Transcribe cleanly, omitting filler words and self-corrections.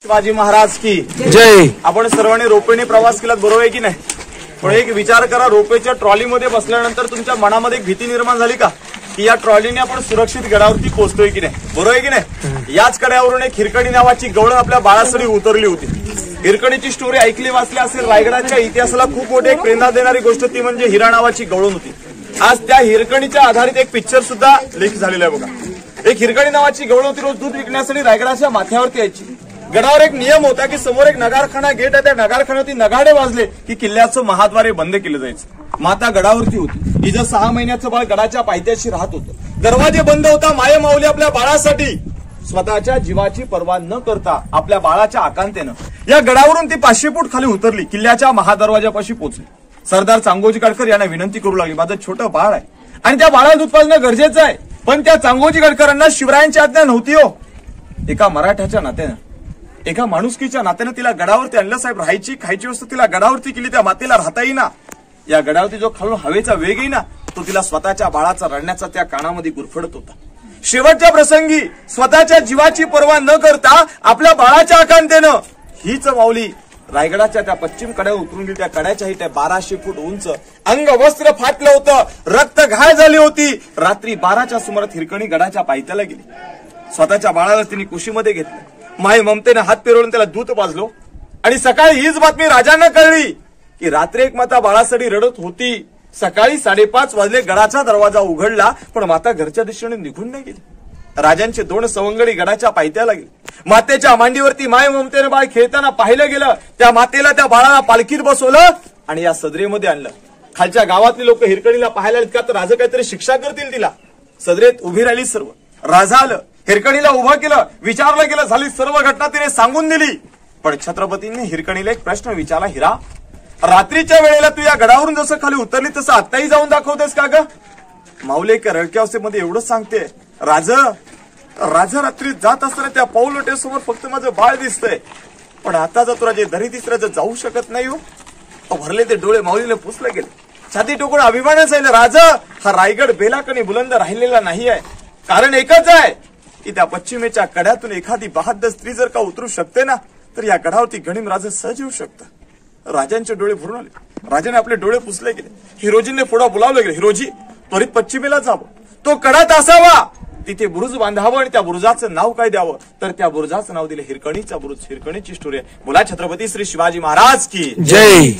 शिवाजी महाराज की जय। आपण सर्वांनी रोपेने प्रवास केलात, बरोबर आहे की नाही? पण एक विचार करा, रोपेच्या ट्रॉलीमध्ये बसल्यानंतर तुमच्या मनामध्ये एक भीती निर्माण झाली का की या ट्रॉलीने आपण सुरक्षित गडावरती पोहोचतोय की नाही? बरोबर आहे की नाही? याच कड्यावरून एक हिरकणी नावाची गवळण आपल्या बाळासाठी उतरली होती. हिरकणीची स्टोरी ऐकली वाचली असेल. रायगडाच्या इतिहासाला खूप मोठी एक प्रेरणा देणारी गोष्ट ती म्हणजे हिरा नावाची गवळण होती. आज त्या हिरकणीच्या आधारित एक पिक्चर सुद्धा लेख झालेला आहे बघा. एक हिरकणी नावाची गवळण होती, रोज दूध विकण्यासाठी रायगडाच्या माथ्यावरती यायची. गडावर एक नियम होता की समोर एक नगारखाना गेट आहे, त्या नगारखान्यावरती नगाडे वाजले की किल्ल्याचं महाद्वारे बंद केलं जायचं. माता गडावरती होती, तिचं 6 महिन्याचं बाळ गडाच्या पायथ्याशी राहत होतं. दरवाजे बंद होता. माये माऊली आपल्या बाळासाठी स्वतःच्या जीवाची पर्वा न करता आपल्या बाळाच्या आकांतेनं या गडावरून ती 500 फूट खाली उतरली, किल्ल्याच्या महादरवाजापाशी पोहोचली. सरदार चांगोजी गडकर यांना विनंती करू लागली, माझं छोटं बाळ आहे आणि त्या बाळाला दूध पाजणं गरजेचं आहे. पण त्या चांगोजी गडकरांना शिवरायांची आज्ञा नव्हती हो. एका मराठ्याच्या नात्यानं, एका माणुसकीच्या नात्यानं तिला गडावरती आणलं. साहेब, राहायची खायची वस्तू तिला गडावरती केली. त्या मातेला राहता येईना. या गडावरती जो खालून हवेचा वेग येईना तो तिला स्वतःच्या बाळाचा रडण्याचा त्या कानामध्ये गुरफडत होता. शेवटच्या प्रसंगी स्वतःच्या जीवाची पर्वा न करता आपल्या बाळाच्या आकांतेनं हीच माऊली रायगडाच्या त्या पश्चिम कड्यावर उतरून गेली. त्या कड्याच्याही त्या 1200 फूट उंच, अंग वस्त्र फाटलं होतं, रक्त घाळ झाली होती. रात्री 12च्या सुमारात हिरकणी गडाच्या पायथ्याला गेली. स्वतःच्या बाळाला तिने कुशीमध्ये घेतलं. माय ममतेने हात फिरवून त्याला दूध पाजलो आणि सकाळी हीच बातमी राजांना कळली की रात्री एक माता बाळासाठी रडत होती. सकाळी 5:30 वाजले, गडाचा दरवाजा उघडला पण माता घरच्या दिशेने निघून नाही गेली. राजांचे 2 सवंगडी गडाच्या पायथ्याला गेले. मातेच्या मांडीवरती माय ममतेने बाळ खेळताना पाहिलं गेलं. त्या मातेला त्या बाळाला पालखीत बसवलं आणि या सदरेमध्ये आणलं. खालच्या गावातली लोक हिरकणीला पाहायला आलीत का तर राजा काहीतरी शिक्षा करतील तिला. सदरेत उभी राहिली सर्व. राजा आलं, हिरकणीला उभं केलं, विचारलं गेलं, झाली सर्व घटना तिने सांगून दिली. पण छत्रपतींनी हिरकणीला एक प्रश्न विचारला, हिरा, रात्रीच्या वेळेला तू या गडावरून जसं खाली उतरली तसं आत्ताही जाऊन दाखवतेस का ग? माऊली एका रडक्या अवस्थेमध्ये एवढंच सांगते, राजा रात्री जात असताना त्या पाऊलवाटेसमोर फक्त माझं बाळ दिसतंय. पण आता जर तुला जे दरी तिसऱ्या जाऊ शकत नाही हो. भरले ते डोळे माऊलीने पुसले गेले. छाती टोकून अभिमानाच आहे, राजा हा रायगड बेलाकणी बुलंद राहिलेला नाही आहे. कारण एकच आहे की त्या पश्चिमेच्या कड्यातून एखादी बहादर स्त्री जर का उतरू शकते ना तर या गडावरती गणिम राजा सहज येऊ शकतं. राजांचे डोळे भरून आले. राजाने आपले डोळे पुसले गेले. हिरोजींनी पुढे बोलावले गेले, हिरोजी त्वरित पश्चिमेला जावं, तो कडात असावा, तिथे बुरुज बांधावं आणि त्या बुरुजाचं नाव काय द्यावं तर त्या बुरुजाचं नाव दिलं हिरकणीचा बुरुज. हिरकणीची स्टोरी आहे. बोला छत्रपती श्री शिवाजी महाराज की जय.